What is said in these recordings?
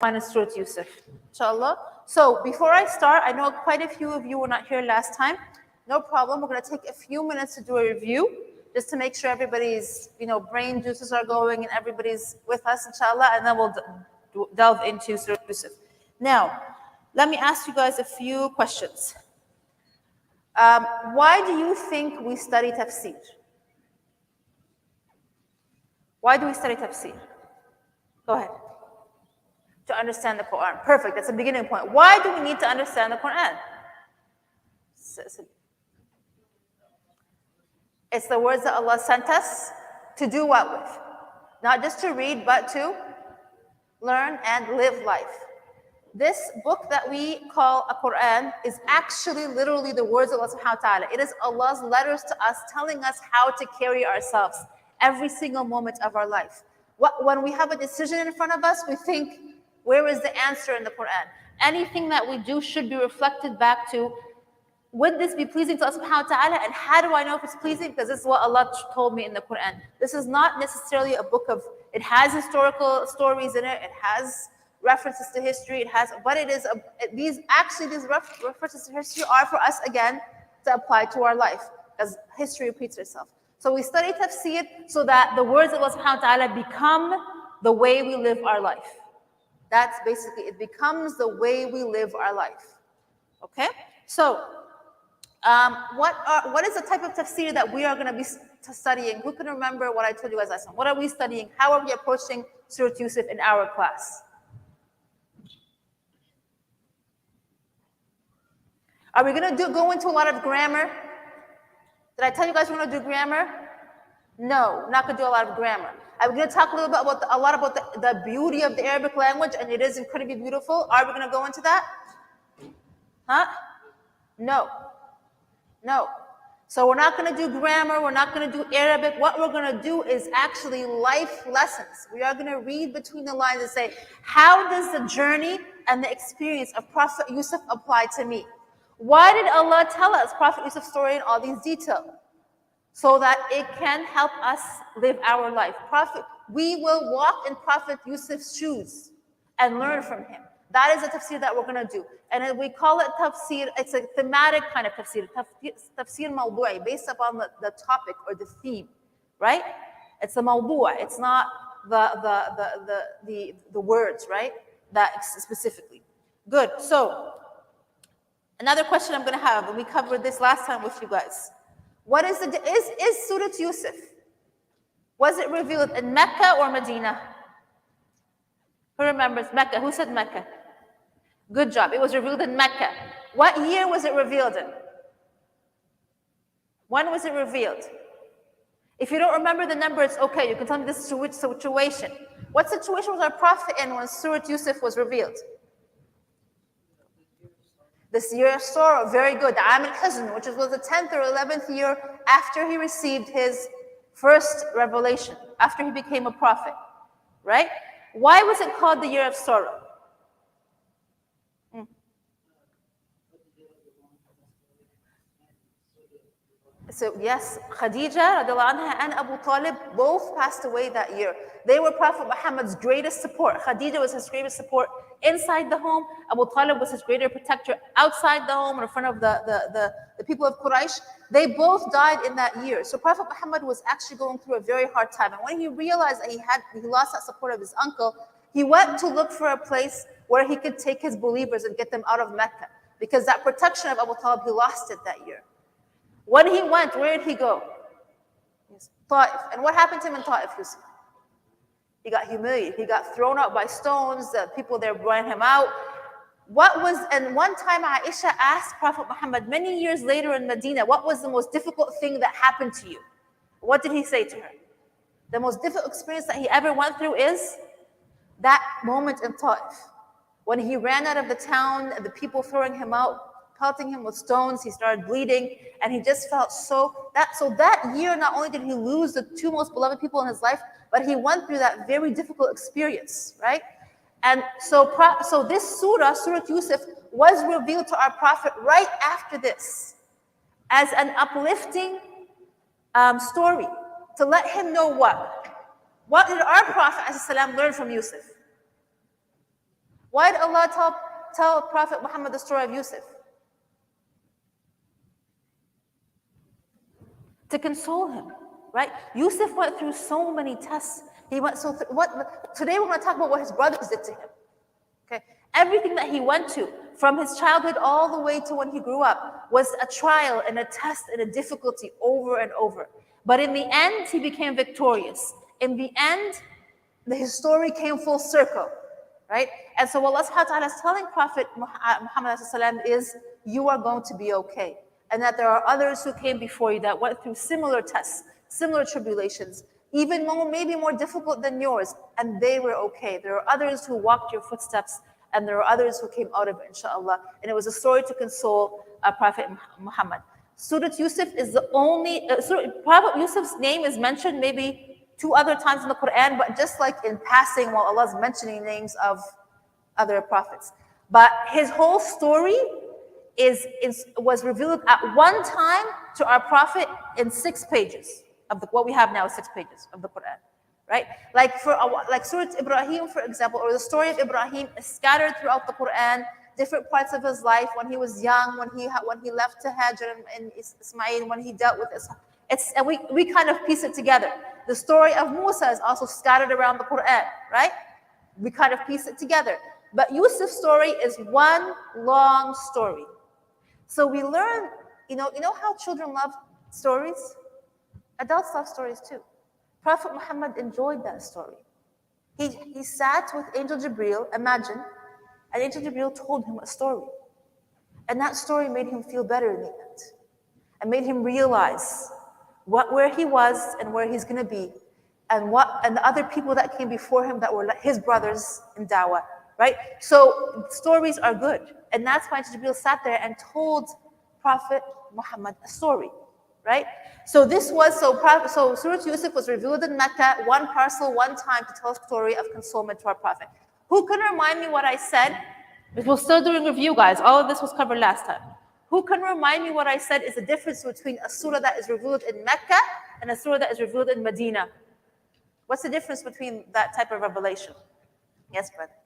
minus Surah Yusuf, inshallah. So before I start, I know quite a few of you were not here last time. No problem. We're going to take a few minutes to do a review, just to make sure everybody's, brain juices are going and everybody's with us, inshallah, and then we'll delve into Surah Yusuf. Now, let me ask you guys a few questions. Why do you think we study tafsir? Why do we study tafsir? Go ahead. To understand the Quran. Perfect, that's a beginning point. Why do we need to understand the Quran? It's the words that Allah sent us to do what with? Not just to read, but to learn and live life. This book that we call a Quran is actually literally the words of Allah subhanahu wa ta'ala. It is Allah's letters to us telling us how to carry ourselves every single moment of our life. When we have a decision in front of us, we think, where is the answer in the Quran? Anything that we do should be reflected back to, would this be pleasing to Allah subhanahu wa ta'ala? And how do I know if it's pleasing? Because this is what Allah told me in the Quran. This is not necessarily a book of, it has historical stories in it, it has references to history, but it is, these references to history are for us again to apply to our life, as history repeats itself. So we study tafsir so that the words of Allah subhanahu wa ta'ala become the way we live our life. That's basically, it becomes the way we live our life. Okay? So, what is the type of tafsir that we are going to be studying? Who can remember what I told you guys last time? What are we studying? How are we approaching Surah Yusuf in our class? Are we going to go into a lot of grammar? Did I tell you guys we're going to do grammar? No, we're not going to do a lot of grammar. I'm going to talk a little bit about the beauty of the Arabic language, and it is incredibly beautiful. Are we going to go into that? Huh? No. So we're not going to do grammar. We're not going to do Arabic. What we're going to do is actually life lessons. We are going to read between the lines and say, how does the journey and the experience of Prophet Yusuf apply to me? Why did Allah tell us Prophet Yusuf's story in all these details? So that it can help us live our life. We will walk in Prophet Yusuf's shoes and learn from him. That is the tafsir that we're going to do. And we call it tafsir, it's a thematic kind of tafsir. Tafsir mawdu'i, based upon the topic or the theme, right? It's the mawdu'a, it's not the words, right? That specifically. Good, so another question I'm going to have, and we covered this last time with you guys. What is Surah Yusuf? Was it revealed in Mecca or Medina? Who remembers Mecca? Who said Mecca? Good job. It was revealed in Mecca. What year was it revealed in? When was it revealed? If you don't remember the number, it's okay. You can tell me this situation. What situation was our Prophet in when Surah Yusuf was revealed? This year of sorrow, very good. The Am al-Huzn, which was the 10th or 11th year after he received his first revelation, after he became a prophet, right? Why was it called the year of sorrow? So yes, Khadija radiallahu anha and Abu Talib both passed away that year. They were Prophet Muhammad's greatest support. Khadija was his greatest support inside the home. Abu Talib was his greater protector outside the home in front of the people of Quraysh. They both died in that year. So Prophet Muhammad was actually going through a very hard time. And when he realized that he lost that support of his uncle, he went to look for a place where he could take his believers and get them out of Mecca. Because that protection of Abu Talib, he lost it that year. When he went, where did he go? Ta'if. And what happened to him in Ta'if, Yusuf? He got humiliated. He got thrown out by stones. The people there ran him out. And one time Aisha asked Prophet Muhammad, many years later in Medina, what was the most difficult thing that happened to you? What did he say to her? The most difficult experience that he ever went through is that moment in Ta'if. When he ran out of the town, the people throwing him out, pelting him with stones, he started bleeding, and he just felt that year, not only did he lose the two most beloved people in his life, but he went through that very difficult experience, right? And so this Surah Yusuf, was revealed to our Prophet right after this as an uplifting story to let him know what? What did our Prophet ﷺ learn from Yusuf? Why did Allah tell Prophet Muhammad the story of Yusuf? To console him, right? Yusuf went through so many tests. He went so today we're going to talk about what his brothers did to him. Okay, everything that he went to from his childhood all the way to when he grew up was a trial and a test and a difficulty over and over. But in the end, he became victorious. In the end, his story came full circle, right? And so Allah subhanahu wa ta'ala is telling Prophet Muhammad is, you are going to be okay. And that there are others who came before you that went through similar tests, similar tribulations, even maybe more difficult than yours, and they were okay. There are others who walked your footsteps, and there are others who came out of it, inshallah. And it was a story to console Prophet Muhammad. Surah Yusuf is the only, Prophet Yusuf's name is mentioned maybe 2 other times in the Quran, but just like in passing while Allah's mentioning names of other prophets. But his whole story was revealed at one time to our Prophet in 6 pages. What we have now is 6 pages of the Quran, right? Like Surah Ibrahim, for example, or the story of Ibrahim is scattered throughout the Quran, different parts of his life, when he was young, when he left to Hajar and Ismail, when he dealt with Ishaq. And we kind of piece it together. The story of Musa is also scattered around the Quran, right? We kind of piece it together. But Yusuf's story is one long story. So we learn, you know how children love stories? Adults love stories too. Prophet Muhammad enjoyed that story. He sat with Angel Jibreel, imagine, and Angel Jibreel told him a story. And that story made him feel better in the end. And made him realize where he was and where he's going to be, and the other people that came before him that were his brothers in dawah, right? So stories are good. And that's why Jibreel sat there and told Prophet Muhammad a story, right? So Surah Yusuf was revealed in Mecca, one parcel, one time, to tell a story of consolement to our Prophet. Who can remind me what I said? We're still doing review, guys. All of this was covered last time. Who can remind me what I said is the difference between a surah that is revealed in Mecca and a surah that is revealed in Medina? What's the difference between that type of revelation? Yes, brother.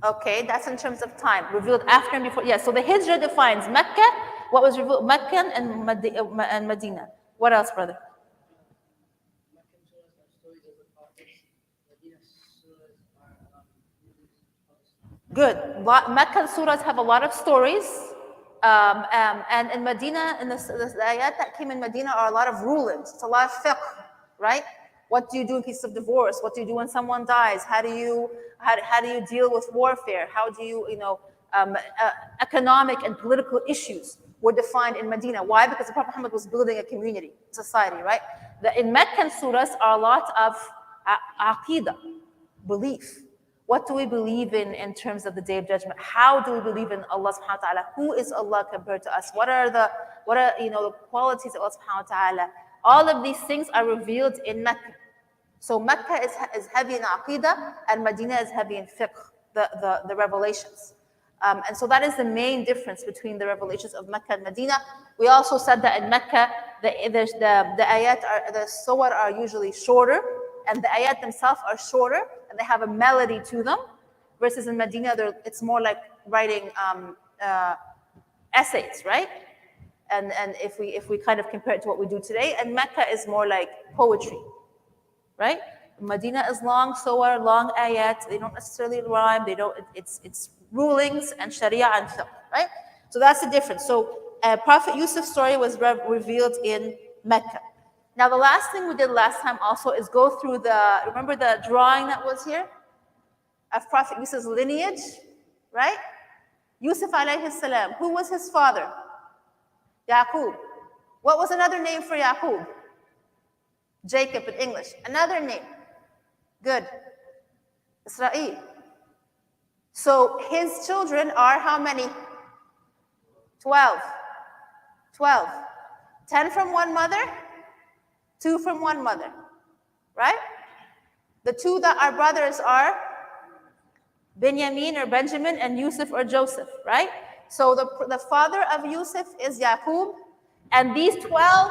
Okay, that's in terms of time. Revealed after and before. Yeah, so the Hijrah defines Mecca, what was revealed, Mecca and Medina. What else, brother? Good. Meccan surahs have a lot of stories. And in Medina, in the ayat that came in Medina are a lot of rulings. It's a lot of fiqh, right? What do you do in case of divorce? What do you do when someone dies? How do you deal with warfare? How do you, economic and political issues were defined in Medina. Why? Because the Prophet Muhammad was building a community, society, right? In Meccan surahs are a lot of aqidah, belief. What do we believe in terms of the Day of Judgment? How do we believe in Allah subhanahu wa ta'ala? Who is Allah compared to us? What are the qualities of Allah subhanahu wa ta'ala? All of these things are revealed in Mecca. So Mecca is heavy in aqidah, and Medina is heavy in fiqh, the revelations. And so that is the main difference between the revelations of Mecca and Medina. We also said that in Mecca, the ayat, the surah are usually shorter, and the ayat themselves are shorter, and they have a melody to them. Versus in Medina, it's more like writing essays, right? And if we kind of compare it to what we do today, and Mecca is more like poetry, right? Medina is long surah, long ayat. They don't necessarily rhyme. It's rulings and sharia and fiqh, right? So that's the difference. So Prophet Yusuf's story was revealed in Mecca. Now the last thing we did last time also is go through remember the drawing that was here of Prophet Yusuf's lineage, right? Yusuf alayhi salam. Who was his father? Yaqub. What was another name for Yaqub? Jacob in English. Another name. Good. Israel. So his children are how many? 12. 12. 10 from one mother, 2 from one mother. Right? The 2 that are brothers are Benjamin or Benjamin and Yusuf or Joseph, right? So the father of Yusuf is Yaqub, and these 12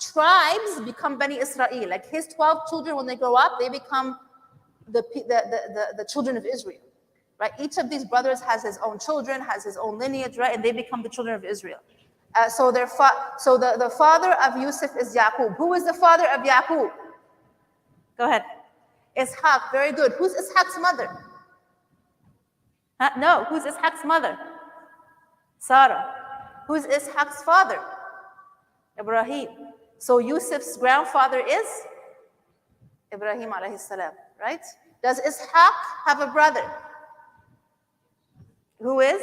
tribes become Bani Israel. Like his 12 children, when they grow up, they become the children of Israel, right? Each of these brothers has his own children, has his own lineage, right? And they become the children of Israel. So the father of Yusuf is Yaqub. Who is the father of Yaqub? Go ahead. Ishaq, very good. Who's Ishaq's mother? No, who's Ishaq's mother? Sarah. Who's Ishaq's father? Ibrahim. So Yusuf's grandfather is Ibrahim alayhi salam, right? Does Ishaq have a brother? Who is?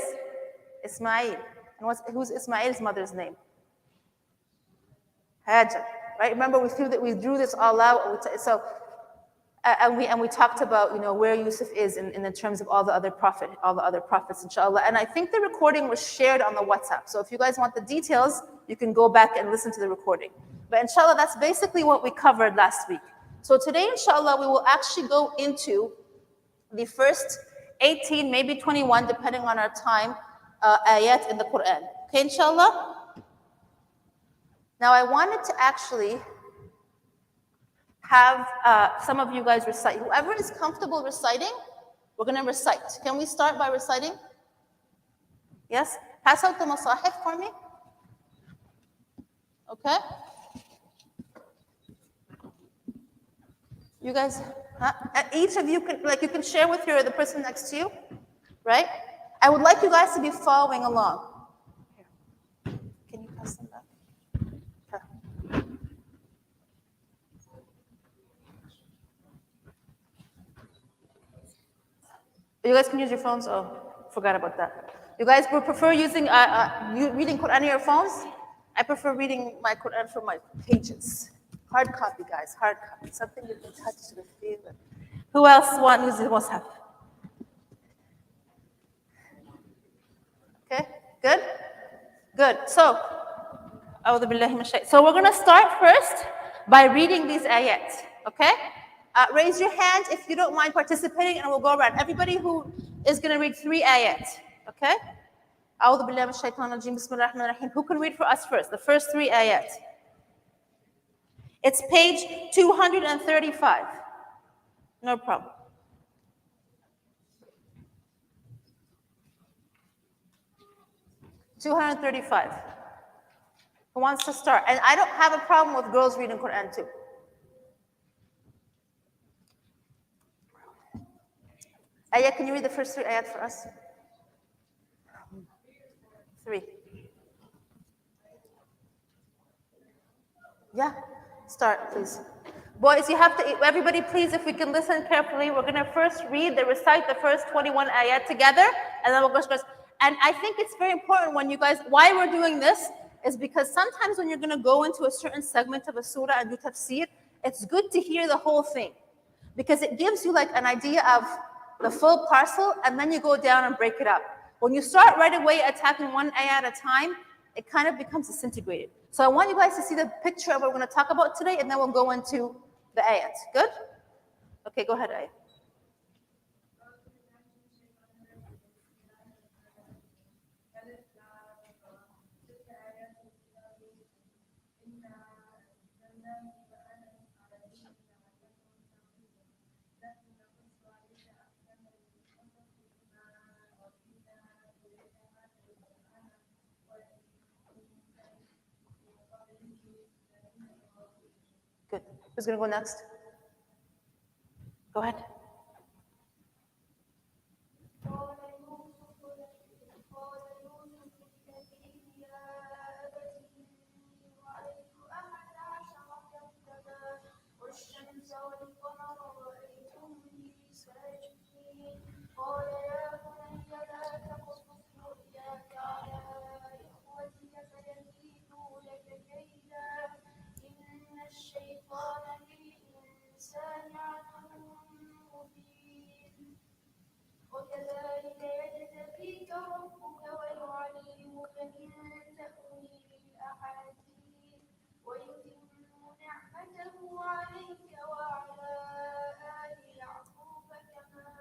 Ismail. And who's Ismail's mother's name? Hajar, right? Remember we drew this all out. And we talked about where Yusuf is in the terms of all the other prophets, inshallah. And I think the recording was shared on the WhatsApp. So if you guys want the details, you can go back and listen to the recording. But inshallah, that's basically what we covered last week. So today, inshallah, we will actually go into the first 18, maybe 21, depending on our time, ayat in the Quran. Okay, inshallah? Now, I wanted to actually have some of you guys recite. Whoever is comfortable reciting, we're going to recite. Can we start by reciting? Yes? Pass out the masahif for me. Okay? You guys, each of you you can share with the person next to you, right? I would like you guys to be following along. Here. Can you pass them back? Okay. You guys can use your phones. Oh, forgot about that. You guys would prefer using reading Quran on your phones? I prefer reading my Quran from my pages. Hard copy, guys. Hard copy. Something you can touch to the feel. Who else wants the WhatsApp? Okay, good? Good. So we're going to start first by reading these ayat. Okay? Raise your hand if you don't mind participating, and we'll go around. Everybody who is going to read 3 ayat. Okay? Who can read for us first? The first 3 ayat. It's page 235. No problem. $235. Who wants to start? And I don't have a problem with girls reading Quran too. Ayat, can you read the first 3 ayat for us? 3. Yeah, start, please. Boys, you have to, everybody please, if we can listen carefully, we're going to first recite the first 21 ayat together, and then we'll go first. And I think it's very important when you guys, why we're doing this is because sometimes when you're going to go into a certain segment of a surah and do tafseer, it's good to hear the whole thing, because it gives you like an idea of the full parcel, and then you go down and break it up. When you start right away attacking one ayat at a time, it kind of becomes disintegrated. So I want you guys to see the picture of what we're going to talk about today, and then we'll go into the ayat. Good? Okay, go ahead, ayat. Good. Who's going to go next? Go ahead. وكذلك يجتبيك ربك ويعلمك من تأويل الأحاديث ويتم نعمته عليك وعلى آل يعقوب كما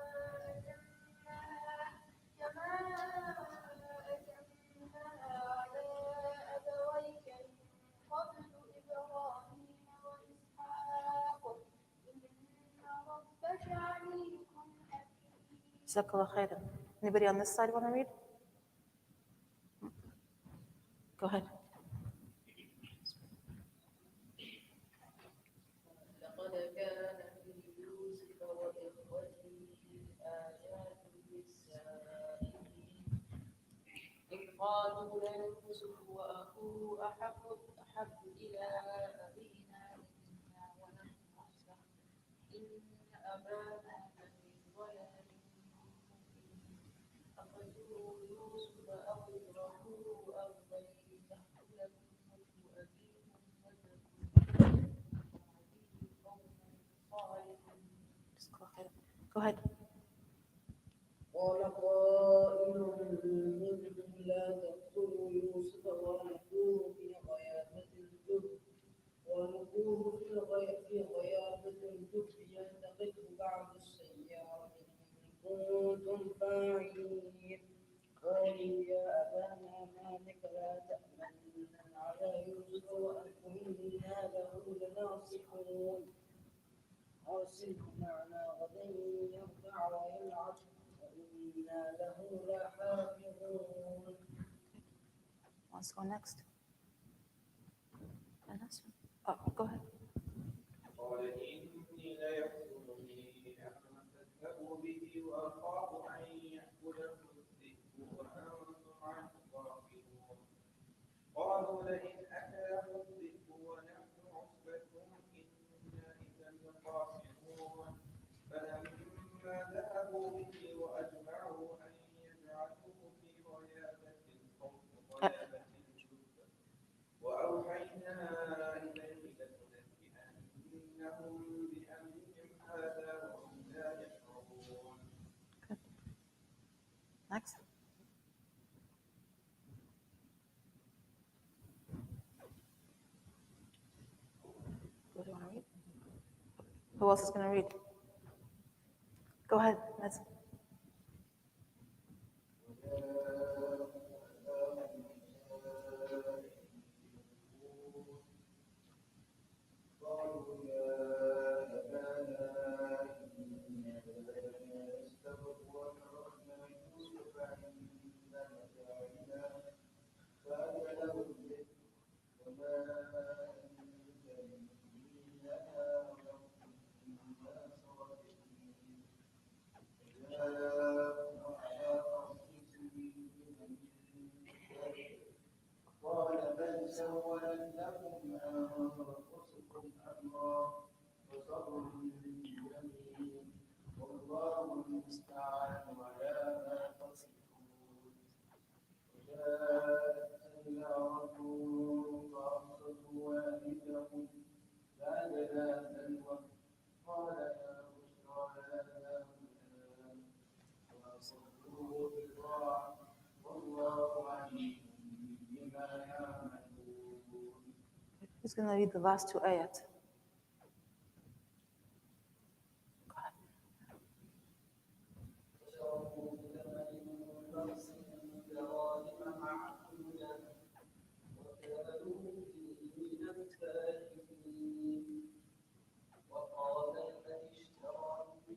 أتمها على أبويك من قبل إبراهيم Jazakallah khairan. Anybody on this side want to read? Go ahead. لقد كان في يوسف وإخوته آيات للسائلين إذ قالوا ليوسف وأخوه أحب إلى أبينا منا ونحن عصبة إن أبانا لفي ضلال مبين أخرجوا يوسف أو اطرحوه أرضا يخل لكم وجه أبيكم وتكونوا Go ahead. قال قائل منهم لا تقتلوا يوسف والقوه في غيابة الجب في غيابة الجب يلتقطه بعض السيارة إن كنتم فاعلين قالوا يا أبانا ما لك لا تأمنا على يوسف وإنا له لناصحون أرسله معنا غدا يرجع ويلعب وإنا له لحافظون. Let's go next. Oh, go ahead. قال إني ليحزنني أن تذهبوا به وأخاف أن يأكله الذئب وأنتم عنه غافلون قالوا لئن أكله الذئب ونحن عصبة إنا إذا لخاسرون فلما ذهبوا به وأجمعوا أن يجعلوه في غيابة القوم غيابة الجب وأوحينا إليه لتنبئنهم بأمرهم هذا وهم لا يشعرون. Next. Who do you want to read? Who else is going to read? Go ahead. Let's. قالوا يا أبانا إنا نستبق وتركنا يوسف عند متاعنا فأكله الذئب وما أنت بمؤمن لنا ولو كنا صادقين فجاءوا على قصص قال بل سولت لكم أنفسكم أمرا فصبر جميل والله المستعان على ما تصفون وجاءت سيارة فأرسلوا والدهم فأجلا سلوى قال يا بشرى هذا غلام وأصروه بضاعة والله عليم بما يعملون. Who's going to read the last two ayat? وقال الذي اشتراه من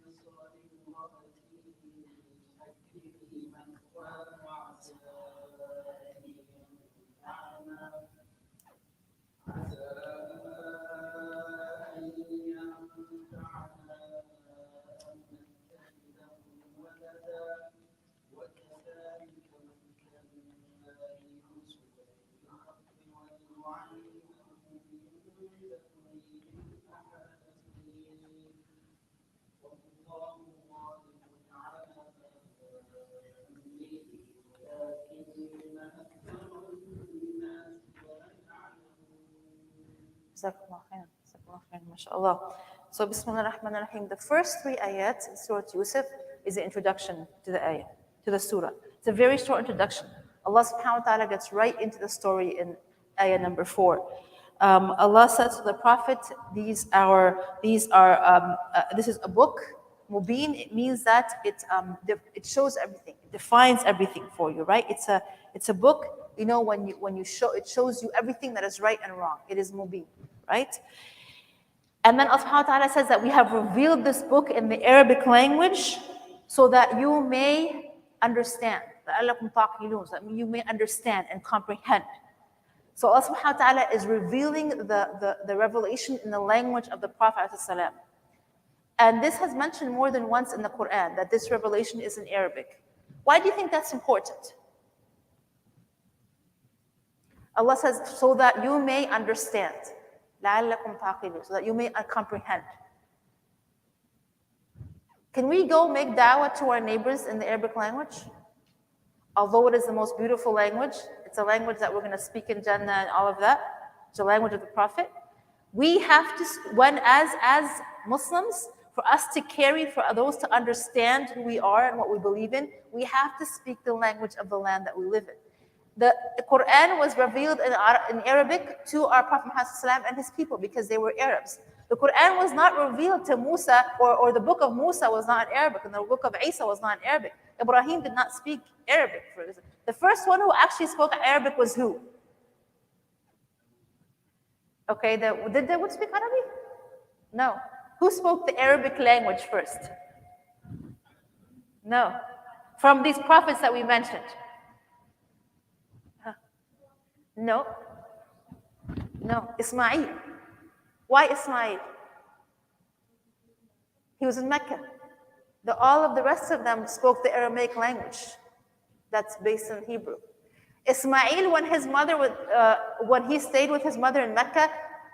مصر لامرأته أكرمي مثواه وعسى أن ينفعنا أو نتخذه ولدا وكذلك مكنا ليوسف في الأرض ونعلمه من تأويل الأحاديث والله غالب على أمره ولكن أكثر الناس لا يعلمون. Jazakallah khairan. Jazakallah khairan. MashaAllah. So, Bismillah ar-Rahman ar-Rahim. The first three ayats in Surah Yusuf is the introduction to the ayah, to the surah. It's a very short introduction. Allah subhanahu wa ta'ala gets right into the story in ayah number 4. Allah says to the Prophet, this is a book. Mubin, it means that it shows everything, it defines everything for you, right? It's a book, you know, when you show, it shows you everything that is right and wrong. It is mubin, right? And then Allah subhanahu wa ta'ala says that we have revealed this book in the Arabic language so that you may understand. لعلكم تعقلون, so that you may understand and comprehend. So Allah subhanahu wa ta'ala is revealing the revelation in the language of the Prophet ﷺ. And this has mentioned more than once in the Quran, that this revelation is in Arabic. Why do you think that's important? Allah says, so that you may understand. لعلكم تعقلون, so that you may comprehend. Can we go make da'wah to our neighbors in the Arabic language? Although it is the most beautiful language, it's a language that we're going to speak in Jannah and all of that. It's a language of the Prophet. We have to, as Muslims, for us to carry, for those to understand who we are and what we believe in, we have to speak the language of the land that we live in. The Quran was revealed in Arabic to our Prophet Muhammad and his people because they were Arabs. The Quran was not revealed to Musa, or the book of Musa was not in Arabic, and the book of Isa was not in Arabic. Ibrahim did not speak Arabic, for example. The first one who actually spoke Arabic was who? Okay, did Dawood speak Arabic? No. Who spoke the Arabic language first? No. From these prophets that we mentioned? Huh? No. No. Ismail. Why Ismail? He was in Mecca. All of the rest of them spoke the Aramaic language that's based in Hebrew. Ismail, when he stayed with his mother in Mecca,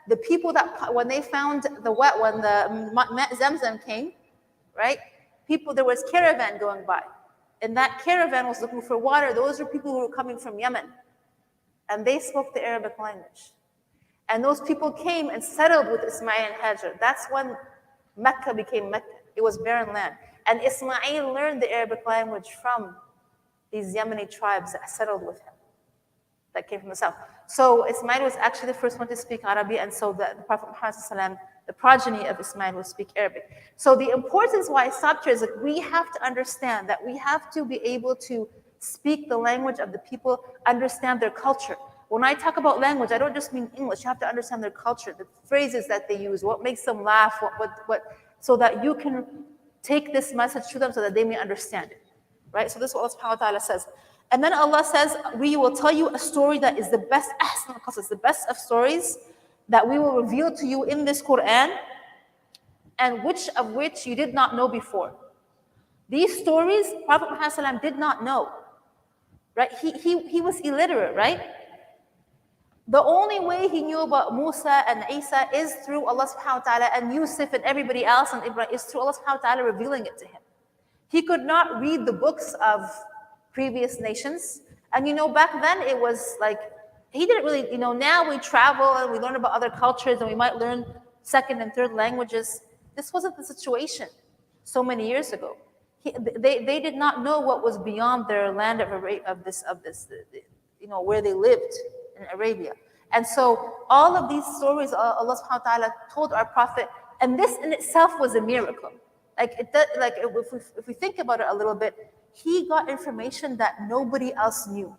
the people that, when they found when the Zamzam came, right? There was caravan going by. And that caravan was looking for water. Those were people who were coming from Yemen. And they spoke the Arabic language. And those people came and settled with Ismail and Hajar. That's when Mecca became Mecca. It was barren land. And Ismail learned the Arabic language from these Yemeni tribes that settled with him, that came from the south. So Ismail was actually the first one to speak Arabic, and so the Prophet Muhammad, the progeny of Ismail, would speak Arabic. So the importance why I stopped here is that we have to understand that we have to be able to speak the language of the people, understand their culture. When I talk about language, I don't just mean English. You have to understand their culture, the phrases that they use, what makes them laugh, so that you can take this message to them so that they may understand it. Right? So this is what Allah subhanahu wa ta'ala says. And then Allah says, we will tell you a story that is the best, the best of stories that we will reveal to you in this Quran, and which you did not know before. These stories, Prophet Muhammad did not know. Right? He was illiterate, right? The only way he knew about Musa and Isa is through Allah subhanahu wa ta'ala, and Yusuf and everybody else and Ibrahim is through Allah subhanahu wa ta'ala revealing it to him. He could not read the books of previous nations. And back then it was like, he didn't really, now we travel and we learn about other cultures and we might learn second and third languages. This wasn't the situation so many years ago. They did not know what was beyond their land of this, where they lived in Arabia. And so all of these stories Allah subhanahu wa ta'ala told our Prophet, and this in itself was a miracle. If we think about it a little bit, he got information that nobody else knew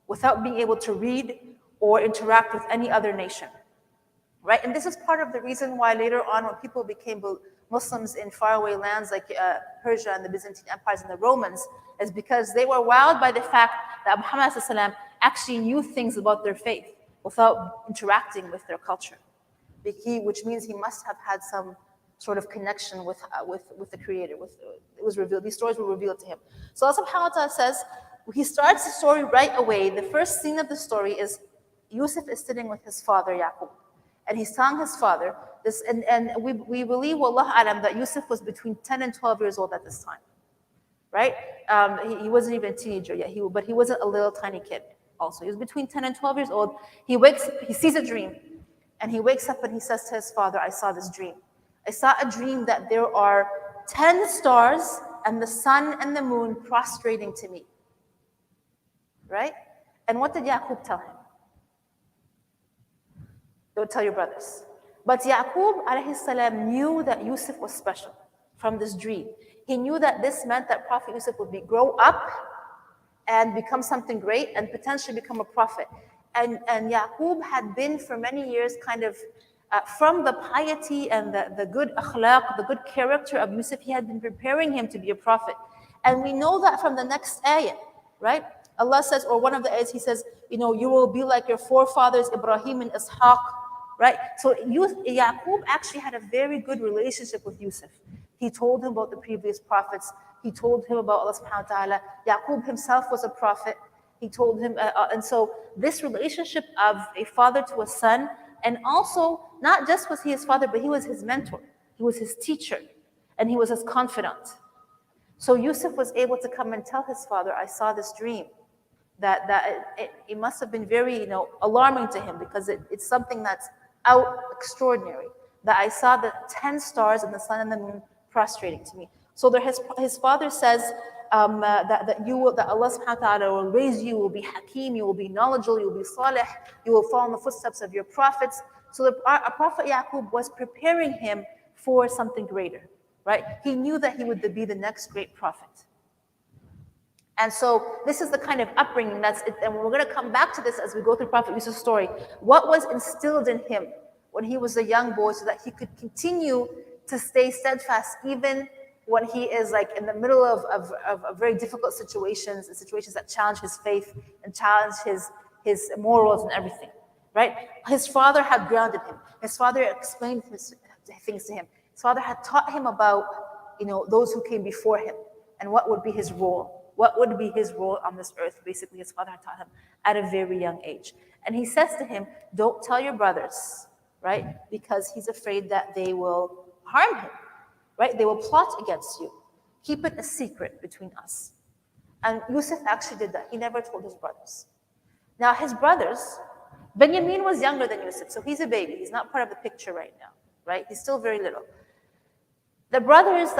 without being able to read or interact with any other nation. Right? And this is part of the reason why later on, when people became Muslims in faraway lands like Persia and the Byzantine empires and the Romans, is because they were wowed by the fact that Muhammad ﷺ actually knew things about their faith without interacting with their culture. Which means he must have had some sort of connection with the Creator. It was revealed. These stories were revealed to him. So Allah subhanahu wa ta'ala says, he starts the story right away. The first scene of the story is Yusuf is sitting with his father, Yaqub. And he's telling his father this, and we believe, wallahu alam, that Yusuf was between 10 and 12 years old at this time. Right? He wasn't even a teenager yet, but he wasn't a little tiny kid also. He was between 10 and 12 years old. He sees a dream. And he wakes up and he says to his father, I saw this dream. I saw a dream that there are 10 stars and the sun and the moon prostrating to me. Right? And what did Yaqub tell him? Don't tell your brothers. But Yaqub alayhi salam knew that Yusuf was special from this dream. He knew that this meant that Prophet Yusuf would grow up and become something great and potentially become a prophet. And Yaqub had been for many years kind of from the piety and the good akhlaq, the good character of Yusuf, he had been preparing him to be a prophet. And we know that from the next ayah, right? Allah says, or one of the ayahs, he says, you will be like your forefathers, Ibrahim and Ishaq, right? So Yaqub actually had a very good relationship with Yusuf. He told him about the previous prophets. He told him about Allah subhanahu wa ta'ala. Yaqub himself was a prophet. He told him, and so this relationship of a father to a son, and also not just was he his father, but he was his mentor. He was his teacher, and he was his confidant. So Yusuf was able to come and tell his father, I saw this dream. It must have been very, alarming to him, because it's something that's out extraordinary. That I saw the 10 stars and the sun and the moon prostrating to me. So his father says that Allah subhanahu wa ta'ala will raise you, you will be hakim, you will be knowledgeable, you will be salih, you will follow in the footsteps of your prophets. So our Prophet Yaqub was preparing him for something greater, right? He knew that he would be the next great prophet. And so this is the kind of upbringing and we're going to come back to this as we go through Prophet Yusuf's story. What was instilled in him when he was a young boy so that he could continue to stay steadfast even when he is like in the middle of very difficult situations, and situations that challenge his faith and challenge his morals and everything, right? His father had grounded him. His father explained things to him. His father had taught him about, those who came before him and what would be his role. What would be his role on this earth? Basically, his father had taught him at a very young age. And he says to him, don't tell your brothers, right? Because he's afraid that they will harm him, right? They will plot against you. Keep it a secret between us. And Yusuf actually did that. He never told his brothers. Now, his brothers, Benjamin was younger than Yusuf, so he's a baby. He's not part of the picture right now, right? He's still very little. The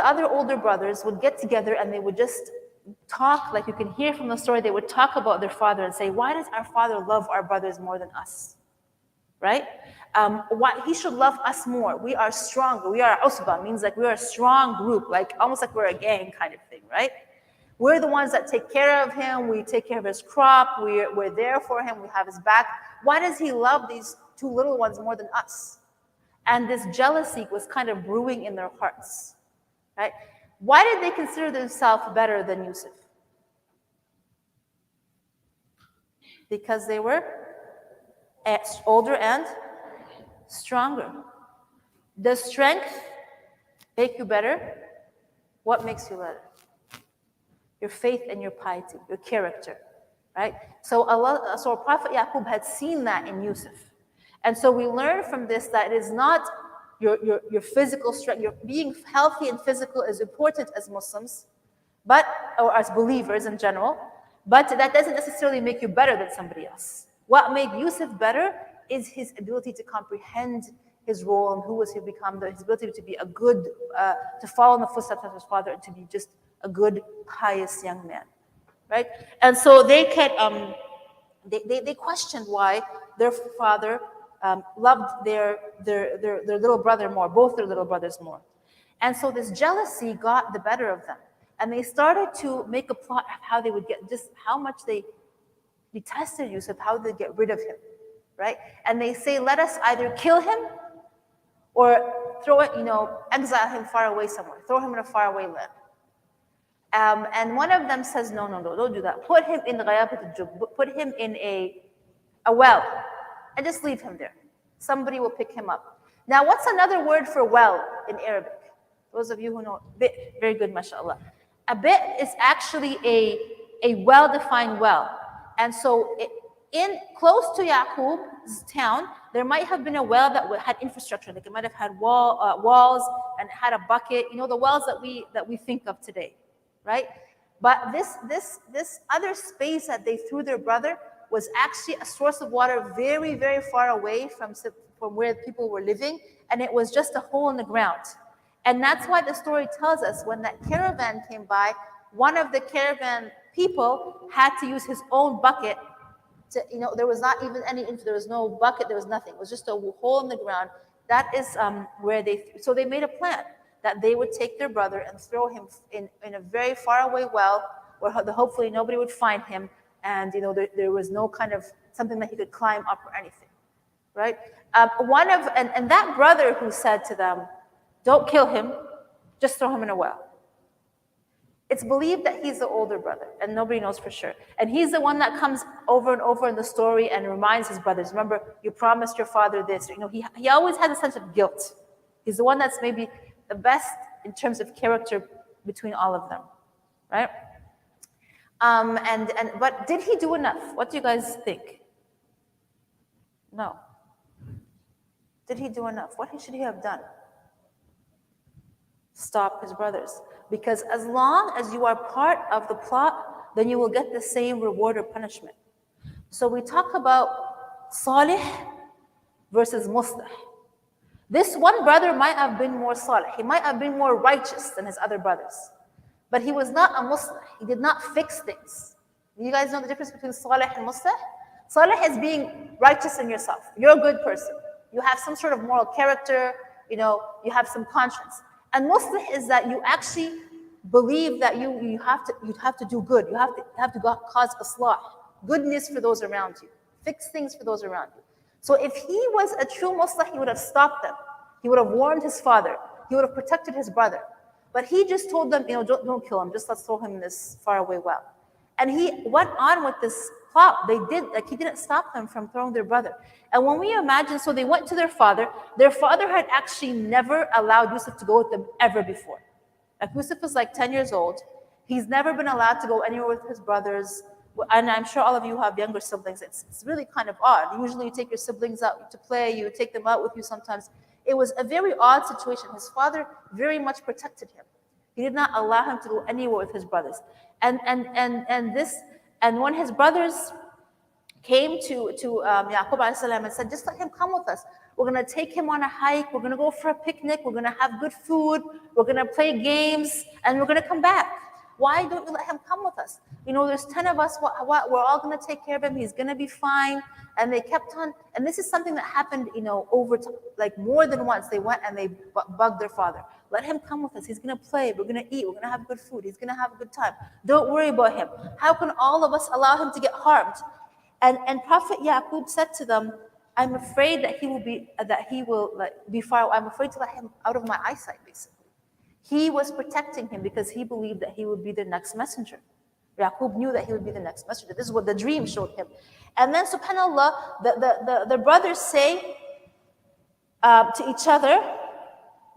other older brothers would get together and they would just talk, like you can hear from the story, they would talk about their father and say, why does our father love our brothers more than us? Right? Why he should love us more. We are stronger. We are usba, means like we are a strong group, like almost like we're a gang kind of thing, right? We're the ones that take care of him. We take care of his crop. We're there for him. We have his back. Why does he love these two little ones more than us? And this jealousy was kind of brewing in their hearts, right? Why did they consider themselves better than Yusuf? Because they were older and stronger. Does strength make you better? What makes you better? Your faith and your piety, your character, right? So Prophet Yaqub had seen that in Yusuf. And so we learn from this that it is not your physical strength. Your being healthy and physical is important as Muslims, or as believers in general, but that doesn't necessarily make you better than somebody else. What made Yusuf better is his ability to comprehend his role and who was he become, his ability to be a good, to follow in the footsteps of his father and to be just a good, pious young man, right? And so they questioned why their father loved their little brother more, both their little brothers more. And so this jealousy got the better of them. And they started to make a plot of how they would get, just how much they detested Yusuf, how they get rid of him, right? And they say, let us either kill him or throw it, exile him far away somewhere, throw him in a faraway land. And one of them says, no, don't do that. Put him in put him in a well, and just leave him there. Somebody will pick him up. Now, what's another word for well in Arabic? Those of you who know, bit, very good, mashallah. A bit is actually a well-defined well. And so close to Yaqub's town, there might have been a well that had infrastructure. Like it might have had walls and had a bucket. The wells that we think of today, right? But this other space that they threw their brother was actually a source of water very, very far away from where people were living, and it was just a hole in the ground. And that's why the story tells us when that caravan came by, one of the caravan people had to use his own bucket to, there was not even there was no bucket, there was nothing. It was just a hole in the ground. That is where so they made a plan that they would take their brother and throw him in a very far away well where hopefully nobody would find him, and there was no kind of something that he could climb up or anything, right? And that brother who said to them, don't kill him, just throw him in a well. It's believed that he's the older brother, and nobody knows for sure. And he's the one that comes over and over in the story and reminds his brothers, remember, you promised your father this. He always has a sense of guilt. He's the one that's maybe the best in terms of character between all of them, right? But did he do enough? What do you guys think? No. Did he do enough? What should he have done? Stop his brothers. Because as long as you are part of the plot, then you will get the same reward or punishment. So we talk about Salih versus Muslih. This one brother might have been more Salih. He might have been more righteous than his other brothers. But he was not a Muslih. He did not fix things. You guys know the difference between Salih and Muslih? Salih is being righteous in yourself. You're a good person. You have some sort of moral character, you have some conscience. And Muslih is that you actually believe that you have to do good. You have to cause islah, goodness for those around you, fix things for those around you. So if he was a true Muslih, he would have stopped them. He would have warned his father. He would have protected his brother. But he just told them, don't kill him. Just let's throw him in this faraway well. And he went on with this plot. He didn't stop them from throwing their brother. And when we imagine, so they went to their father had actually never allowed Yusuf to go with them ever before. Like Yusuf was like 10 years old. He's never been allowed to go anywhere with his brothers. And I'm sure all of you have younger siblings. It's really kind of odd. Usually you take your siblings out to play, you take them out with you sometimes. It was a very odd situation. His father very much protected him. He did not allow him to go anywhere with his brothers. And when his brothers came to Yaqub alayhi salam and said, just let him come with us. We're going to take him on a hike. We're going to go for a picnic. We're going to have good food. We're going to play games. And we're going to come back. Why don't you let him come with us? There's 10 of us. We're all going to take care of him. He's going to be fine. And they kept on. And this is something that happened, over like more than once. They went and they bugged their father. Let him come with us. He's going to play. We're going to eat. We're going to have good food. He's going to have a good time. Don't worry about him. How can all of us allow him to get harmed? And Prophet Yaqub said to them, I'm afraid that he will be far. I'm afraid to let him out of my eyesight, basically. He was protecting him because he believed that he would be the next messenger. Yaqub knew that he would be the next messenger. This is what the dream showed him. And then, subhanAllah, the brothers say to each other,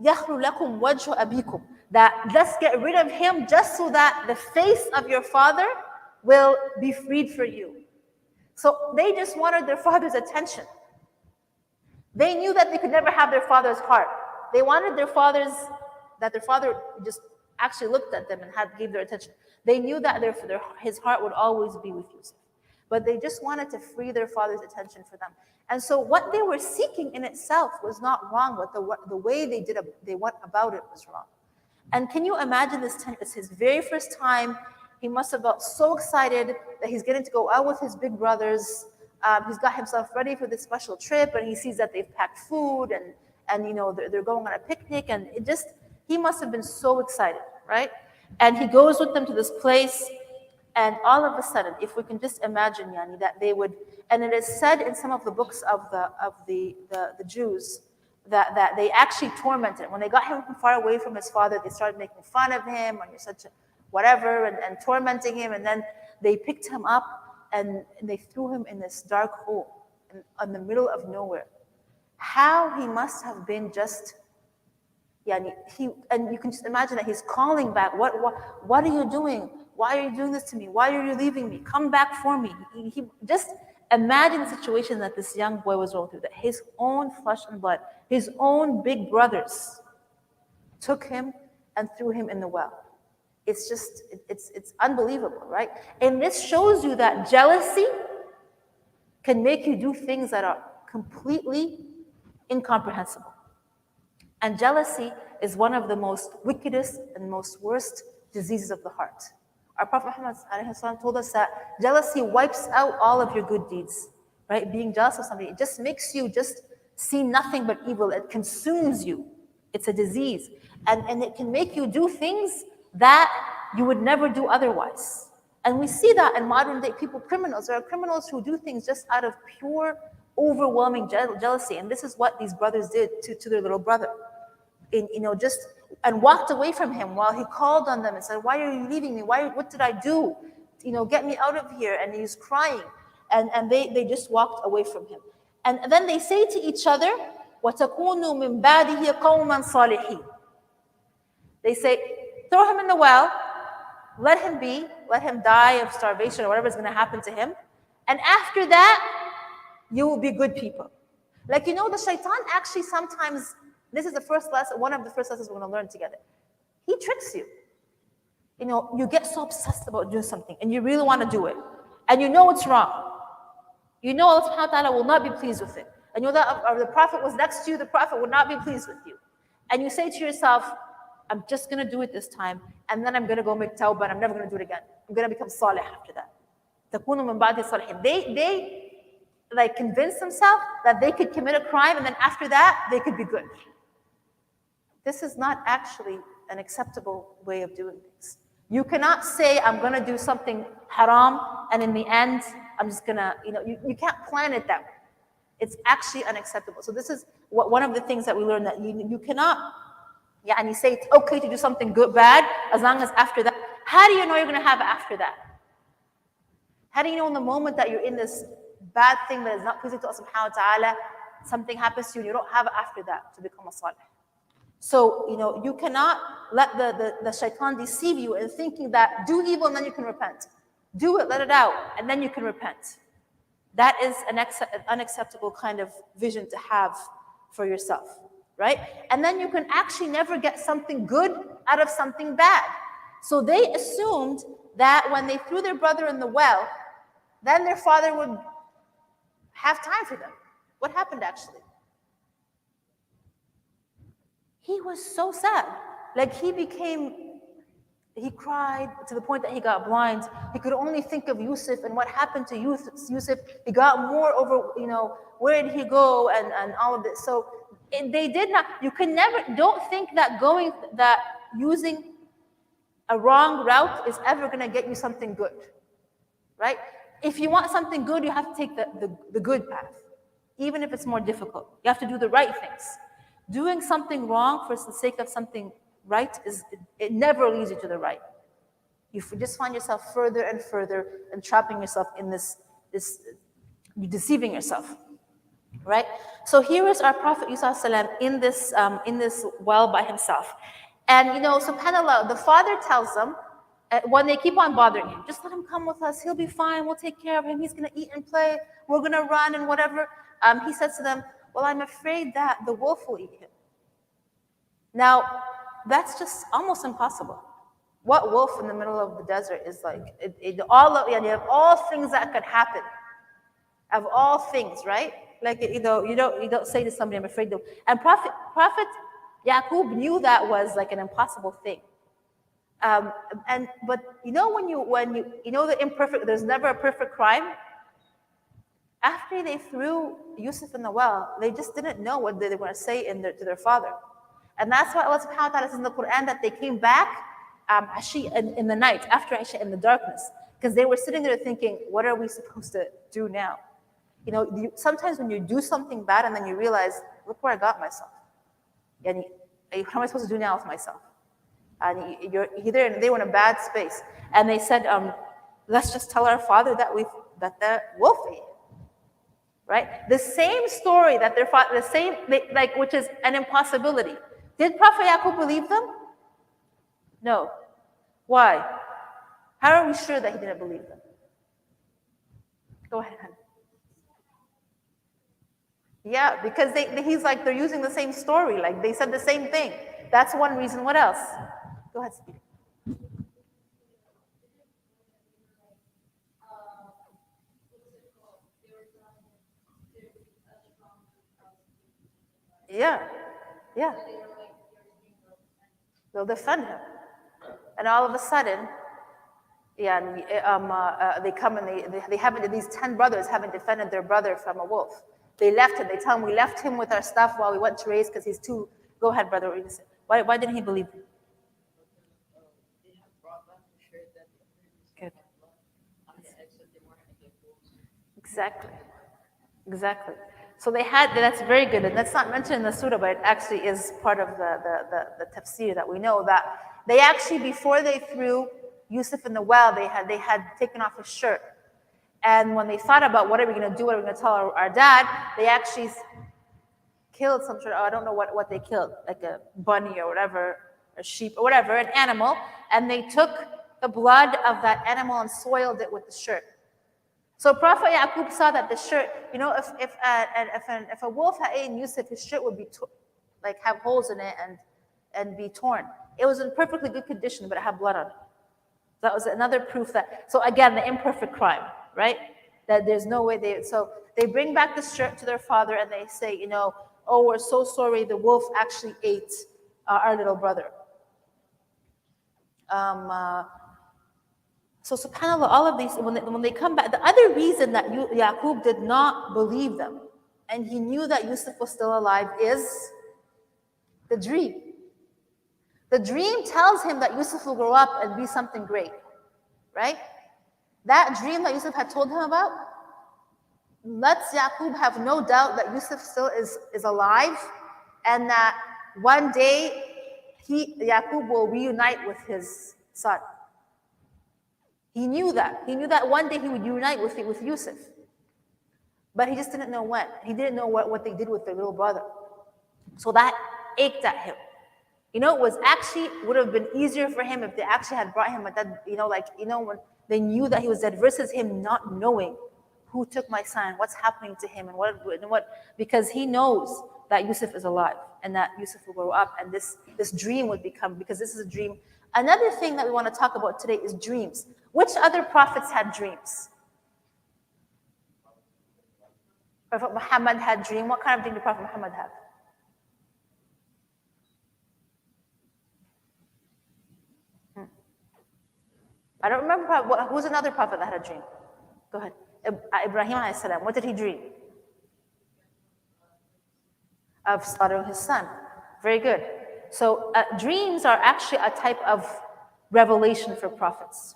يَخْلُ لَكُمْ وَجْهُ أَبِيكُمْ, that let's get rid of him just so that the face of your father will be freed for you. So they just wanted their father's attention. They knew that they could never have their father's heart. They wanted their father just actually looked at them and gave their attention. They knew that his heart would always be with Yusuf. But they just wanted to free their father's attention for them. And so what they were seeking in itself was not wrong, but the way they went about it was wrong. And can you imagine this? It's his very first time. He must have felt so excited that he's getting to go out with his big brothers. He's got himself ready for this special trip, and he sees that they've packed food and they're going on a picnic, and he must have been so excited, right? And he goes with them to this place, and all of a sudden, if we can just imagine, Yani, that they would, and it is said in some of the books of the Jews that they actually tormented. When they got him far away from his father, they started making fun of him, and you're such a whatever, and tormenting him, and then they picked him up and they threw him in this dark hole in the middle of nowhere. How he must have been just, and you can just imagine that he's calling back, what are you doing? Why are you doing this to me? Why are you leaving me? Come back for me. He just imagine the situation that this young boy was going through, that his own flesh and blood, his own big brothers took him and threw him in the well. It's just, it's unbelievable, right? And this shows you that jealousy can make you do things that are completely incomprehensible. And jealousy is one of the most wickedest and most worst diseases of the heart. Our Prophet Muhammad told us that jealousy wipes out all of your good deeds, right? Being jealous of somebody, it just makes you just see nothing but evil. It consumes you. It's a disease. And it can make you do things that you would never do otherwise. And we see that in modern day people, criminals. There are criminals who do things just out of pure overwhelming jealousy. And this is what these brothers did to their little brother. Just and walked away from him while he called on them and said, "Why are you leaving me? What did I do? Get me out of here." And he's crying. And they just walked away from him. And then they say to each other, وَتَكُونُوا مِنْ بَعْدِهِ قَوْمًا صَالِحِينَ. They say, throw him in the well, let him die of starvation or whatever is going to happen to him. And after that, you will be good people. The shaitan actually sometimes, this is the first lesson, one of the first lessons we're going to learn together. He tricks you. You get so obsessed about doing something and you really want to do it. And you know it's wrong. You know Allah subhanahu wa ta'ala will not be pleased with it. And you know that if the Prophet was next to you, the Prophet would not be pleased with you. And you say to yourself, I'm just going to do it this time, and then I'm going to go make tawbah, and I'm never going to do it again. I'm going to become salih after that. تَكُونُ مِنْ بَعْدِ الصَّالِحِينَ. They convince themselves that they could commit a crime, and then after that, they could be good. This is not actually an acceptable way of doing things. You cannot say, I'm going to do something haram, and in the end, I'm just going to, you can't plan it that way. It's actually unacceptable. So this is one of the things that we learn, that you cannot say it's okay to do something good, bad, as long as after that. How do you know you're going to have it after that? How do you know in the moment that you're in this bad thing that is not pleasing to Allah subhanahu wa ta'ala, something happens to you and you don't have it after that to become a salih? So, you cannot let the shaitan deceive you in thinking that do evil and then you can repent. Do it, let it out, and then you can repent. That is an unacceptable kind of vision to have for yourself, right? And then you can actually never get something good out of something bad. So they assumed that when they threw their brother in the well, then their father would have time for them. What happened actually? He was so sad. He cried to the point that he got blind. He could only think of Yusuf and what happened to Yusuf. He got more over, where did he go and all of this. So they did not, don't think that using a wrong route is ever going to get you something good, right? If you want something good, you have to take the good path, even if it's more difficult. You have to do the right things. Doing something wrong for the sake of something right it never leads you to the right. You just find yourself further and further and trapping yourself in this you're deceiving yourself, right? So here is our Prophet Yusuf in this well by himself, and subhanallah, the father tells them when they keep on bothering him, just let him come with us. He'll be fine. We'll take care of him. He's going to eat and play. We're going to run and whatever. He says to them, well, I'm afraid that the wolf will eat him. Now, that's just almost impossible. What wolf in the middle of the desert is like? You have all things that could happen. Of all things, right? You don't say to somebody, I'm afraid of. And Prophet Yaqub knew that was like an impossible thing. But when the imperfect, there's never a perfect crime. After they threw Yusuf in the well, they just didn't know what they were going to say to their father. And that's why Allah subhanahu wa ta'ala says in the Quran that they came back in the night, after Isha, in the darkness, because they were sitting there thinking, what are we supposed to do now? Sometimes when you do something bad and then you realize, look where I got myself. And how am I supposed to do now with myself? And they were in a bad space. And they said, let's just tell our father that the wolf ate. Right? The same story that their father, which is an impossibility. Did Prophet Yaqub believe them? No. Why? How are we sure that he didn't believe them? Go ahead, honey. Yeah, because they're using the same story. Like they said the same thing. That's one reason. What else? Go ahead, speak. Yeah. They'll defend him. And all of a sudden, they come and they haven't, these 10 brothers haven't defended their brother from a wolf. They left him. They tell him, we left him with our stuff while we went to raise because he's too. Go ahead, brother. Why didn't he believe him? Good. Exactly. Exactly. So they had, that's very good. And that's not mentioned in the surah, but it actually is part of the tafsir that we know that they actually, before they threw Yusuf in the well, they had taken off his shirt. And when they thought about what are we going to do, what are we going to tell our dad, they actually killed some sort of, I don't know what they killed, like a bunny or whatever, a sheep or whatever, an animal, and they took the blood of that animal and soiled it with the shirt. So Prophet Yaqub saw that the shirt, if a wolf had eaten Yusuf, his shirt would be like have holes in it and be torn. It was in perfectly good condition, but it had blood on it. That was another proof that. So again, the imperfect crime, right? That there's no way So they bring back the shirt to their father and they say, oh, we're so sorry. The wolf actually ate our little brother. So subhanAllah, all of these, when they come back, the other reason that Yaqub did not believe them, and he knew that Yusuf was still alive, is the dream. The dream tells him that Yusuf will grow up and be something great, right? That dream that Yusuf had told him about lets Yaqub have no doubt that Yusuf still is alive, and that one day Yaqub will reunite with his son. He knew that. He knew that one day he would unite with Yusuf. But he just didn't know when. He didn't know what they did with their little brother. So that ached at him. It would have been easier for him if they actually had brought him a dead, when they knew that he was dead, versus him not knowing who took my son, what's happening to him, and what, because he knows that Yusuf is alive and that Yusuf will grow up, and this dream would become, because this is a dream. Another thing that we want to talk about today is dreams. Which other prophets had dreams? Prophet Muhammad had dream. What kind of dream did Prophet Muhammad have? I don't remember. Who's another prophet that had a dream? Go ahead. Ibrahim alayhi salam. What did he dream? Of slaughtering his son. Very good. So dreams are actually a type of revelation for prophets.